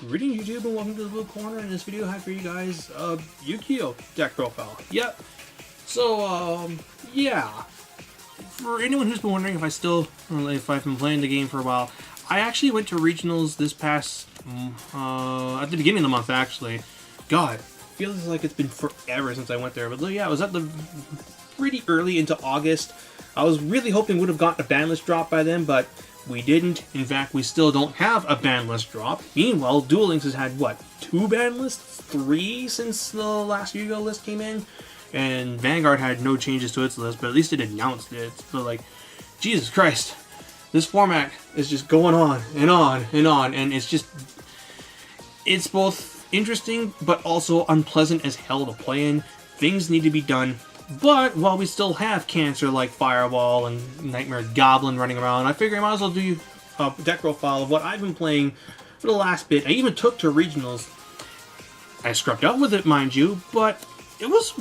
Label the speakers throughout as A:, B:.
A: Greetings YouTube and welcome to the Blue Corner. In this video I have for you guys Yu-Gi-Oh! Deck profile. Yep. So, yeah. For anyone who's been wondering if I've been playing the game for a while, I actually went to regionals this past, at the beginning of the month actually. God, feels like it's been forever since I went there. But yeah, I was at the pretty early into August. I was really hoping we would have gotten a ban list drop by then, but we didn't. In fact, we still don't have a ban list drop. Meanwhile, Duel Links has had, what, 2 ban lists? 3 since the last Yu-Gi-Oh! List came in? And Vanguard had no changes to its list, but at least it announced it. But, like, Jesus Christ. This format is just going on and on and on, and it's just... It's both interesting, but also unpleasant as hell to play in. Things need to be done. But while we still have cancer like Fireball and Knightmare Goblin running around, I figure I might as well do a deck profile of what I've been playing for the last bit. I even took to regionals. I scrubbed up with it, mind you, but it was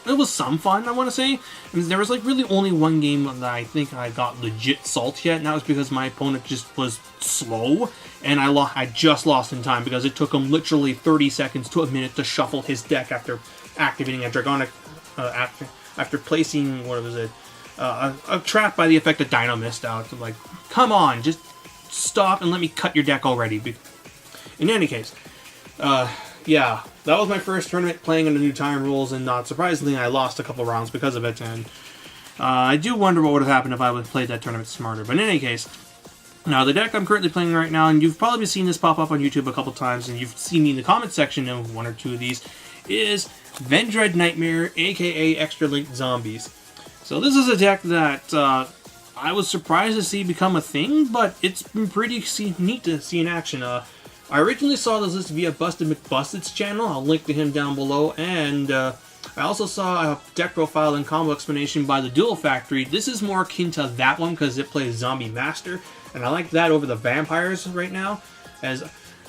A: it was some fun, I want to say. I mean, there was like really only one game that I think I got legit salt yet, and that was because my opponent just was slow, and I just lost in time because it took him literally 30 seconds to a minute to shuffle his deck after activating a Dragonic. After placing, what was it, a trap by the effect of Dino Mist out. So like, come on, just stop and let me cut your deck already. In any case, yeah, that was my first tournament playing under new time rules, and not surprisingly, I lost a couple rounds because of it, and I do wonder what would have happened if I would have played that tournament smarter. But in any case, now the deck I'm currently playing right now, and you've probably seen this pop up on YouTube a couple times, and you've seen me in the comment section of 1 or 2 of these, is Vendread Knightmare, aka Extra Link Zombies. So this is a deck that I was surprised to see become a thing, but it's been pretty neat to see in action. I originally saw this list via Busted McBusted's channel. I'll link to him down below, and I also saw a deck profile and combo explanation by the Duel Factory. This is more akin to that one because it plays Zombie Master, and I like that over the Vampires right now. As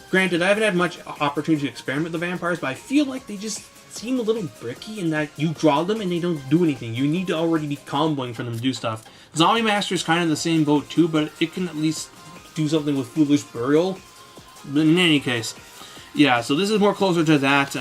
A: granted, I haven't had much opportunity to experiment with the Vampires, but I feel like they just seem a little bricky in that you draw them and they don't do anything. You need to already be comboing for them to do stuff. Zombie Master is kind of the same boat too, but it can at least do something with Foolish Burial. But in any case, yeah, so this is more closer to that.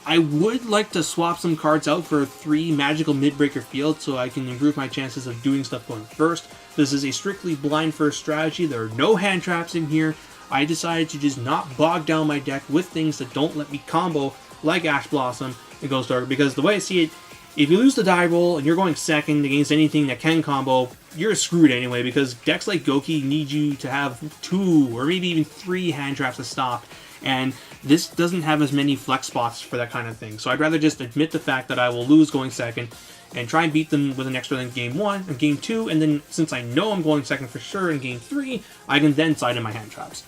A: I would like to swap some cards out for 3 Magical Midbreaker Field so I can improve my chances of doing stuff going first. This is a strictly blind first strategy. There are no hand traps in here. I decided to just not bog down my deck with things that don't let me combo, like Ash Blossom and Ghost Dark, because the way I see it, if you lose the die roll and you're going second against anything that can combo, you're screwed anyway, because decks like Goki need you to have 2 or maybe even 3 hand traps to stop, and this doesn't have as many flex spots for that kind of thing. So I'd rather just admit the fact that I will lose going second and try and beat them with an extra link game 1 and game 2, and then since I know I'm going second for sure in game 3, I can then side in my hand traps.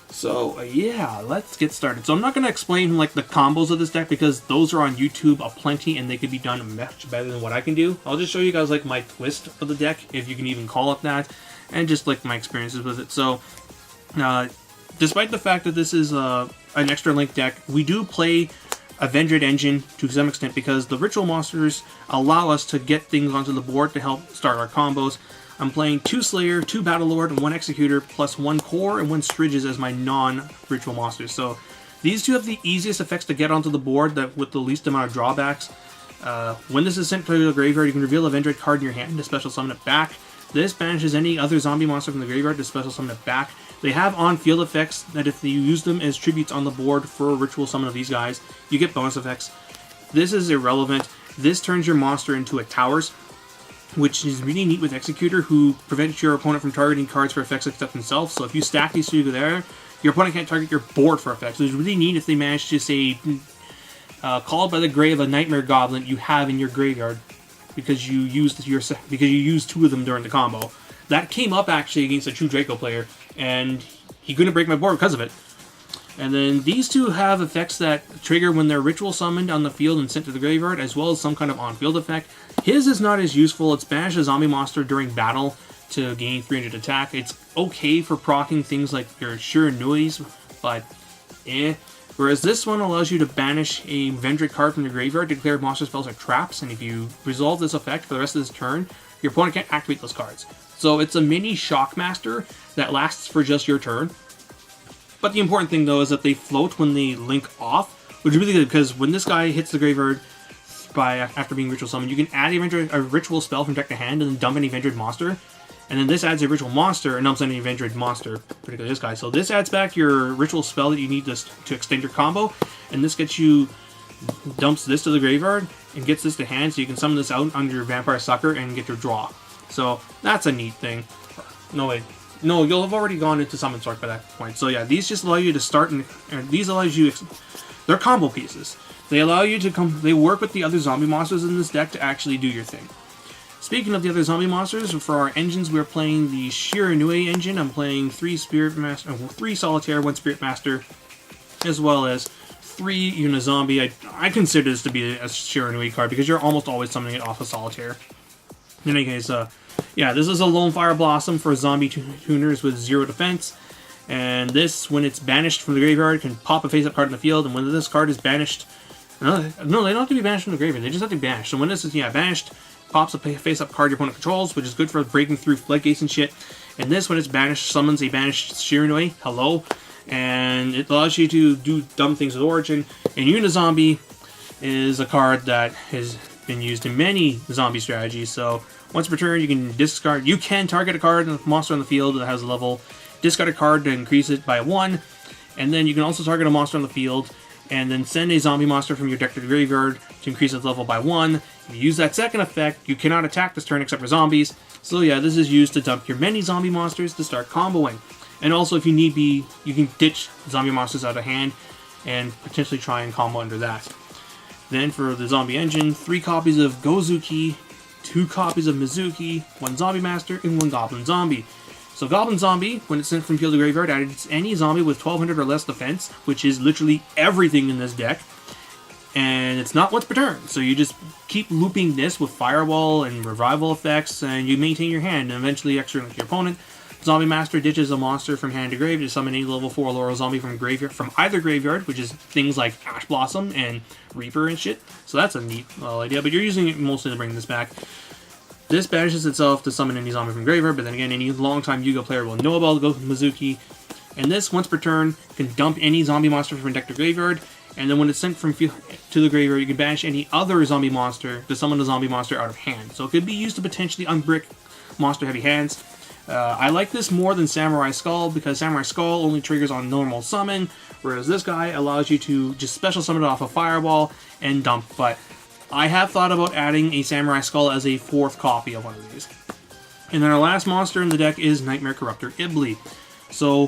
A: So, yeah, let's get started. So I'm not going to explain, like, the combos of this deck because those are on YouTube aplenty and they could be done much better than what I can do. I'll just show you guys, like, my twist of the deck, if you can even call it that, and just, like, my experiences with it. So, despite the fact that this is an extra link deck, we do play a Vendread engine to some extent because the Ritual Monsters allow us to get things onto the board to help start our combos. I'm playing 2 Slayer, 2 Battlelord, and 1 Executor, plus 1 Core and 1 Stridges as my non-Ritual Monsters. So these 2 have the easiest effects to get onto the board that with the least amount of drawbacks. When this is sent to the graveyard, you can reveal a Vendread card in your hand to special summon it back. This banishes any other zombie monster from the graveyard to special summon it back. They have on-field effects that if you use them as tributes on the board for a ritual summon of these guys, you get bonus effects. This is irrelevant. This turns your monster into a Towers, which is really neat with Executor, who prevents your opponent from targeting cards for effects except themselves. So if you stack these 2 there, your opponent can't target your board for effects. So it's really neat if they manage to, say, called by the grave a Knightmare Goblin you have in your graveyard because you used 2 of them during the combo. That came up actually against a true Draco player, and he couldn't break my board because of it. And then these 2 have effects that trigger when they're ritual summoned on the field and sent to the graveyard, as well as some kind of on-field effect. His is not as useful. It's banish a zombie monster during battle to gain 300 attack. It's okay for proccing things like your Sure Noise, but Whereas this one allows you to banish a Vendread card from your graveyard to declare monster spells are traps, and if you resolve this effect for the rest of this turn, your opponent can't activate those cards. So it's a mini Shockmaster that lasts for just your turn. But the important thing though is that they float when they link off, which is really good because when this guy hits the graveyard after being ritual summoned, you can add a ritual spell from deck to hand and then dump any Vendread monster. And then this adds a ritual monster and dumps any Vendread monster, particularly this guy. So this adds back your ritual spell that you need to extend your combo, and this gets you dumps this to the graveyard and gets this to hand, so you can summon this out under your Vampire Sucker and get your draw. So that's a neat thing. No, wait. No, you'll have already gone into Summon Sort by that point. So yeah, these just allow you to start, and these allows you, they're combo pieces. They allow you to they work with the other zombie monsters in this deck to actually do your thing. Speaking of the other zombie monsters, for our engines, we're playing the Shiranui engine. I'm playing 3 Solitaire, 1 Spirit Master, as well as 3 Unizombie. I consider this to be a Shiranui card because you're almost always summoning it off of Solitaire. In any case, yeah, this is a Lone Fire Blossom for zombie tuners with 0 defense. And this, when it's banished from the graveyard, can pop a face-up card in the field. And when this card is banished... No, they don't have to be banished from the graveyard. They just have to be banished. So when this is, banished, pops a face-up card your opponent controls, which is good for breaking through floodgates and shit. And this, when it's banished, summons a banished Shiranui. Hello. And it allows you to do dumb things with Origin. And Unizombie is a card that has been used in many zombie strategies. So once per turn, you can discard. You can target a card, a monster on the field that has a level. Discard a card to increase it by 1. And then you can also target a monster on the field. And then send a zombie monster from your deck to the graveyard to increase its level by 1. If you use that second effect, you cannot attack this turn except for zombies. So yeah, this is used to dump your many zombie monsters to start comboing. And also, if you need be, you can ditch zombie monsters out of hand and potentially try and combo under that. Then for the zombie engine, 3 copies of Gozuki, 2 copies of Mizuki, 1 zombie master, and 1 goblin zombie. So Goblin Zombie, when it's sent from field to graveyard, adds any zombie with 1200 or less defense, which is literally everything in this deck. And it's not once per turn, so you just keep looping this with Fireball and Revival effects, and you maintain your hand, and eventually extra link your opponent. Zombie Master ditches a monster from hand to grave to summon any level 4 Laurel Zombie from graveyard, from either graveyard, which is things like Ash Blossom and Reaper and shit. So that's a neat idea, but you're using it mostly to bring this back. This banishes itself to summon any zombie from graveyard, but then again, any long-time Yu-Gi-Oh player will know about Mizuki. And this, once per turn, can dump any zombie monster from deck to graveyard, and then when it's sent from field to the graveyard, you can banish any other zombie monster to summon a zombie monster out of hand. So it could be used to potentially unbrick monster-heavy hands. I like this more than Samurai Skull, because Samurai Skull only triggers on normal summon, whereas this guy allows you to just special summon it off a Fireball and dump. But I have thought about adding a Samurai Skull as a 4th copy of one of these. And then our last monster in the deck is Knightmare Corruptor Ibli. So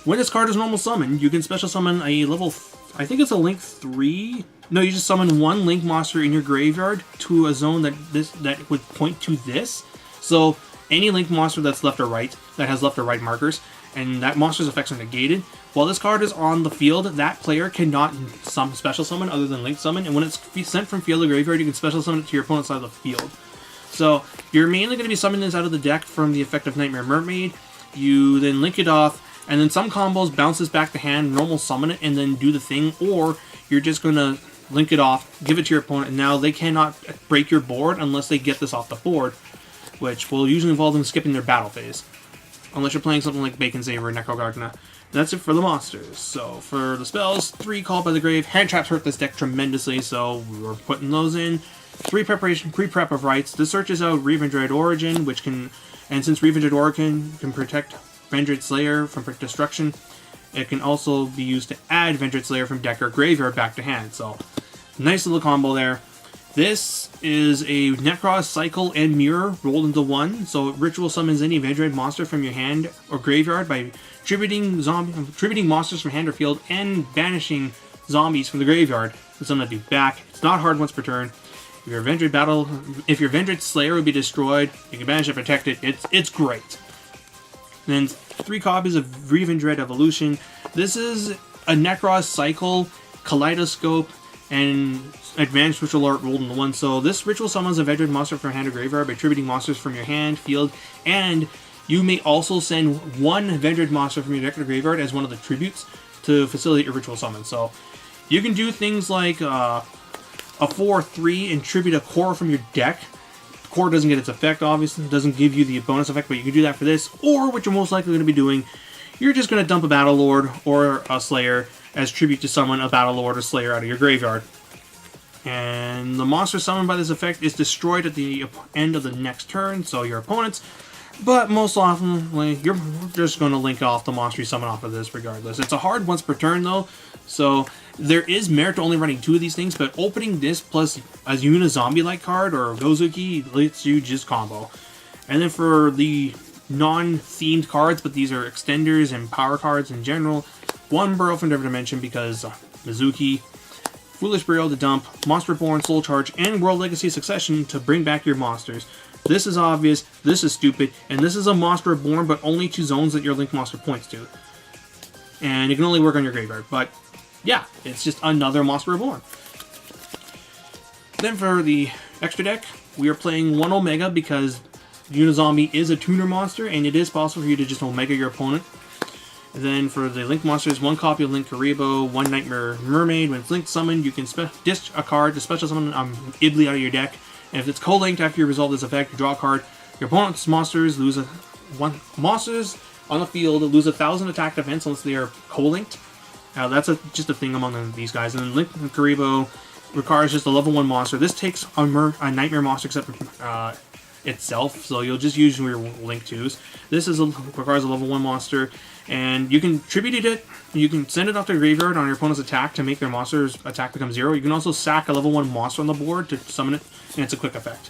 A: when this card is normal summoned, you can special summon a level, I think it's a Link 3. No, you just summon 1 Link monster in your graveyard to a zone that would point to this. So any Link monster that's left or right, that has left or right markers, and that monster's effects are negated. While this card is on the field, that player cannot special summon other than Link Summon, and when it's sent from field to graveyard, you can special summon it to your opponent's side of the field. So you're mainly going to be summoning this out of the deck from the effect of Knightmare Mermaid. You then link it off, and then some combos bounce this back to hand, normal summon it, and then do the thing, or you're just going to link it off, give it to your opponent, and now they cannot break your board unless they get this off the board, which will usually involve them skipping their battle phase. Unless you're playing something like Bacon Saver or Necrogargna. That's it for the monsters. So for the spells, 3 Called by the Grave. Hand traps hurt this deck tremendously, so we're putting those in. 3 pre-prep of rights. This searches out Avendread Origin, which can, and since Avendread Origin can protect Vendread Slayer from destruction, it can also be used to add Vendread Slayer from deck or graveyard back to hand. So nice little combo there. This is a Necros, Cycle, and Mirror rolled into 1, so it ritual summons any Vendread monster from your hand or graveyard by tributing monsters from hand or field and banishing zombies from the graveyard to summon that dude back. It's not hard once per turn. If your Vendread Slayer would be destroyed, you can banish it, protect it. It's great. Then 3 copies of Vendread Evolution. This is a Necros, Cycle, Kaleidoscope, and Advanced Ritual Art rolled into 1. So this ritual summons a Vendread monster from hand or graveyard by tributing monsters from your hand, field, and you may also send 1 Vendread monster from your deck to graveyard as one of the tributes to facilitate your ritual summon. So you can do things like a 4/3 and tribute a core from your deck. Core doesn't get its effect, obviously. It doesn't give you the bonus effect, but you can do that for this. Or what you're most likely going to be doing, you're just going to dump a Battle Lord or a Slayer as tribute to summon a Battle Lord or Slayer out of your graveyard. And the monster summoned by this effect is destroyed at the end of the next turn, so your opponents. But most often, you're just going to link off the monster you summon off of this regardless. It's a hard once per turn though, so there is merit to only running 2 of these things, but opening this plus a Unizombie-like card or Gozuki lets you just combo. And then for the non-themed cards, but these are extenders and power cards in general, 1 Burrow from Different Dimension because Mizuki, Foolish Burial to dump, Monster Reborn, Soul Charge, and World Legacy Succession to bring back your monsters. This is obvious, this is stupid, and this is a Monster Reborn, but only to zones that your Link Monster points to. And it can only work on your graveyard, but yeah, it's just another Monster Reborn. Then for the extra deck, we are playing 1 Omega because Unizombie is a tuner monster, and it is possible for you to just Omega your opponent. And then for the Link monsters, 1 copy of Link Karibo, 1 Knightmare Mermaid. When it's Link summoned, you can disc a card to special summon Ibli out of your deck. And if it's co-linked after you resolve this effect, you draw a card. Your opponent's monsters lose monsters on the field lose 1,000 attack defense unless they are co-linked. That's just a thing among these guys. And then Link Karibo requires just a level 1 monster. This takes a Knightmare monster except itself, so you'll just use your Link 2s. This requires a level 1 monster, and you can tribute it. You can send it off to the graveyard on your opponent's attack to make their monster's attack become 0. You can also sack a level 1 monster on the board to summon it, and it's a quick effect.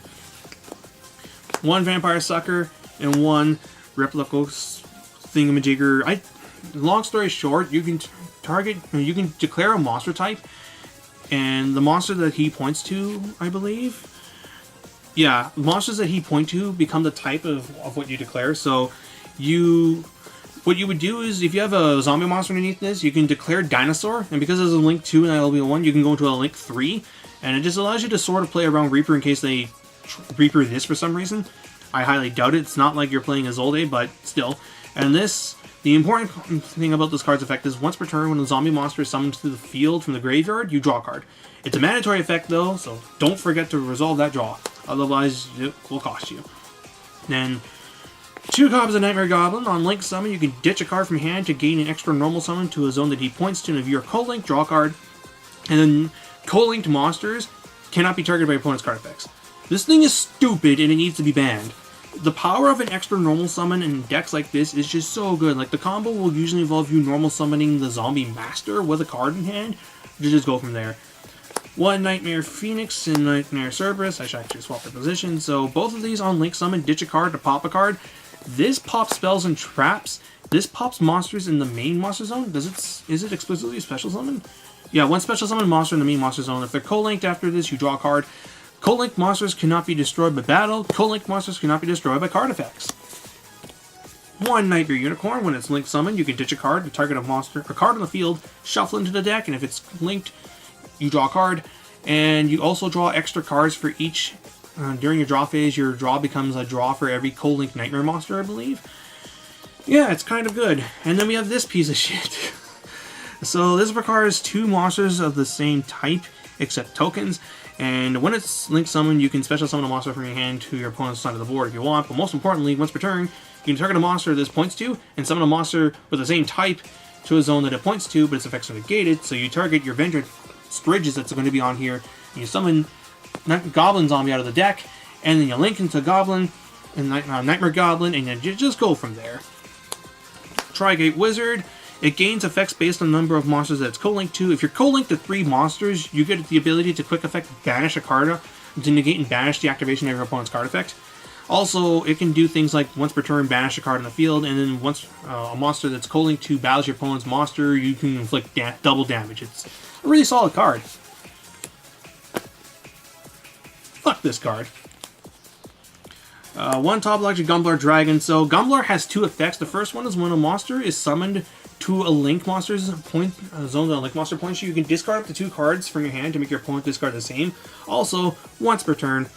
A: 1 Vampire Sucker and 1 Replico Thingamajigger. Long story short, you can you can declare a monster type, and the monster that he points to, I believe. Yeah, monsters that he points to become the type of what you declare. So what you would do is, if you have a zombie monster underneath this, you can declare Dinosaur, and because there's a Link 2 and LB 1, you can go into a Link 3, and it just allows you to sort of play around Reaper in case they Reaper this for some reason. I highly doubt it. It's not like you're playing Izolde, but still. And the important thing about this card's effect is once per turn, when a zombie monster is summoned to the field from the graveyard, you draw a card. It's a mandatory effect though, so don't forget to resolve that draw. Otherwise, it will cost you. Then, 2 copies of Knightmare Goblin. On Link Summon, you can ditch a card from hand to gain an extra normal summon to a zone that he points to, and if you're co-linked, draw a card. And then, co-linked monsters cannot be targeted by your opponent's card effects. This thing is stupid, and it needs to be banned. The power of an extra normal summon in decks like this is just so good. Like, the combo will usually involve you normal summoning the zombie master with a card in hand to just go from there. 1 Knightmare Phoenix and Knightmare Cerberus. I should actually swap their position. So both of these on Link Summon, ditch a card to pop a card. This pops spells and traps. This pops monsters in the main monster zone. Is it explicitly a special summon? Yeah, 1 special summon monster in the main monster zone. If they're co-linked after this, you draw a card. Co-linked monsters cannot be destroyed by battle. Co-linked monsters cannot be destroyed by card effects. 1 Nightmare Unicorn. When it's Link Summoned, you can ditch a card to target a card on the field, shuffle into the deck, and if it's linked, you draw a card. And you also draw extra cards for each. During your draw phase, your draw becomes a draw for every co-linked Nightmare monster, I believe. Yeah, it's kind of good. And then we have this piece of shit. So this requires 2 monsters of the same type, except tokens. And when it's Link Summoned, you can special summon a monster from your hand to your opponent's side of the board if you want. But most importantly, once per turn, you can target a monster this points to, and summon a monster with the same type to a zone that it points to, but its effects are negated. So you target your Vendread Bridges that's going to be on here, and you summon Goblin Zombie out of the deck, and then you link into Goblin and Nightmare Goblin, and you just go from there. Trigate Wizard. It gains effects based on the number of monsters that it's co-linked to. If you're co-linked to 3 monsters, you get the ability to quick effect banish a card to negate and banish the activation of your opponent's card effect. Also, it can do things like once per turn banish a card in the field, and then once a monster that's co-linked to battles your opponent's monster, you can inflict double damage. It's a really solid card. Fuck this card. 1 Top Electric Gumbler Dragon. So Gumbler has 2 effects. The first one is when a monster is summoned to a Link monster's zone that a Link monster points to, you can discard up to 2 cards from your hand to make your opponent discard the same. Also, once per turn,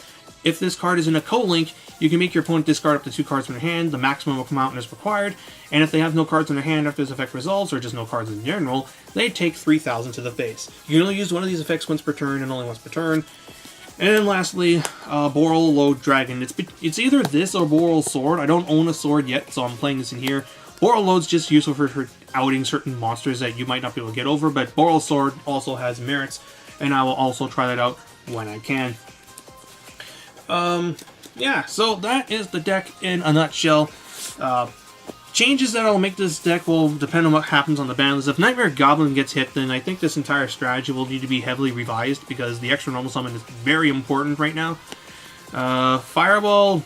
A: if this card is in a co-link, you can make your opponent discard up to 2 cards from their hand. The maximum will come out as required. And if they have no cards in their hand after this effect resolves, or just no cards in general, they take 3,000 to the face. You can only use one of these effects once per turn, and only once per turn. And then lastly, Boral Load Dragon. It's either this or Boral Sword. I don't own a sword yet, so I'm playing this in here. Boral Load's just useful for outing certain monsters that you might not be able to get over, but Boral Sword also has merits, and I will also try that out when I can. Yeah, so that is the deck in a nutshell. Changes that I'll make this deck will depend on what happens on the ban list. If Knightmare Goblin gets hit, then I think this entire strategy will need to be heavily revised, because the extra normal summon is very important right now. Fireball's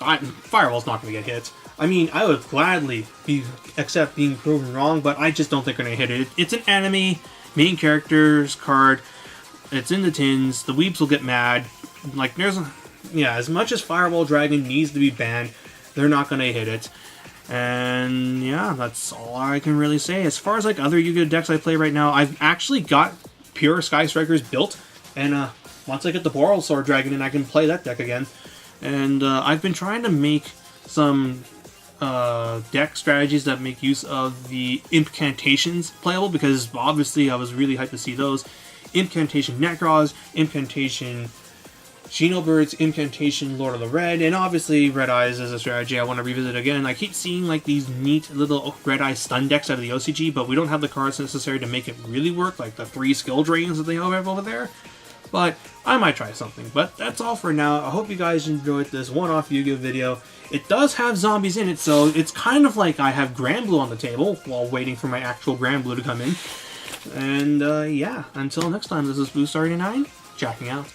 A: not going to get hit. I mean, I would gladly accept being proven wrong, but I just don't think they're going to hit it. It's an enemy, main character's card, it's in the tins, the weeps will get mad. Like, yeah, as much as Fireball Dragon needs to be banned, they're not going to hit it. And yeah, that's all I can really say. As far as like other Yu-Gi-Oh decks I play right now, I've actually got Pure Sky Strikers built, and once I get the Boral Sword Dragon in, I can play that deck again. And I've been trying to make some deck strategies that make use of the Incantations playable, because obviously I was really hyped to see those. Incantation Necros, Incantation Xenobirds, Incantation Lord of the Red, and obviously Red Eyes is a strategy I want to revisit again. I keep seeing like these neat little Red Eye stun decks out of the OCG, but we don't have the cards necessary to make it really work, like the 3 skill drains that they have over there. But I might try something. But that's all for now. I hope you guys enjoyed this one-off Yu-Gi-Oh video. It does have zombies in it, so it's kind of like I have Grand Blue on the table while waiting for my actual Grand Blue to come in. And yeah, until next time, this is Blue Star 89, checking out.